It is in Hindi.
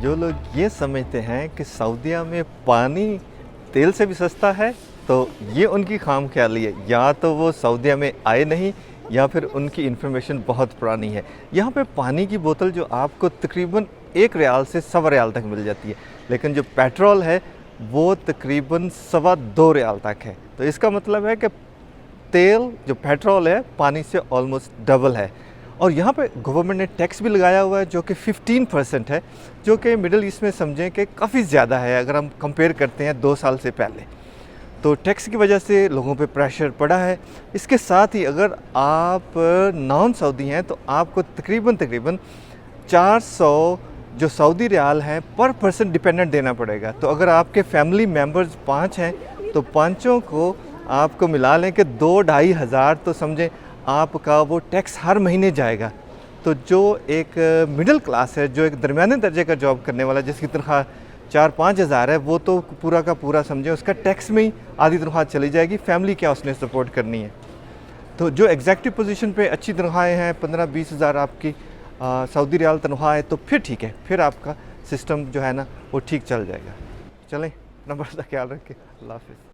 जो लोग ये समझते हैं कि सऊदीया में पानी तेल से भी सस्ता है, तो ये उनकी खामख्याली है। या तो वो सऊदीया में आए नहीं, या फिर उनकी इन्फॉर्मेशन बहुत पुरानी है। यहाँ पे पानी की बोतल जो आपको तकरीबन 1 रियाल से सवा रियाल तक मिल जाती है, लेकिन जो पेट्रोल है वो तकरीबन सवा 2 रियाल तक है। तो इसका मतलब है कि तेल जो पेट्रोल है पानी से ऑलमोस्ट डबल है। और यहाँ पे गवर्नमेंट ने टैक्स भी लगाया हुआ है जो कि 15% है, जो कि मिडल ईस्ट में समझें कि काफ़ी ज़्यादा है अगर हम कंपेयर करते हैं 2 साल से पहले। तो टैक्स की वजह से लोगों पे प्रेशर पड़ा है। इसके साथ ही अगर आप नॉन सऊदी हैं तो आपको तकरीबन 400 जो सऊदी रियाल हैं पर पर्सन डिपेंडेंट देना पड़ेगा। तो अगर आपके फैमिली मेम्बर्स 5 हैं तो पाँचों को आपको मिला लें कि 2-2.5 हज़ार, तो समझें आपका वो टैक्स हर महीने जाएगा। तो जो एक मिडिल क्लास है, जो एक दरमियाने दर्जे का जॉब करने वाला जिसकी तनख्वाह 4-5 हज़ार है, वो तो पूरा का पूरा समझें उसका टैक्स में ही आधी तनख्वाह चली जाएगी। फैमिली क्या उसने सपोर्ट करनी है। तो जो एग्जीक्यूटिव पोजीशन पे अच्छी तनख्वाहें हैं, 15-20 हज़ार आपकी सऊदी रियाल तनख्वाह है, तो फिर ठीक है, फिर आपका सिस्टम जो है ना वो ठीक चल जाएगा। चलें, अपना बड़ा ख्याल रखें। अल्लाह हाफ़िज़।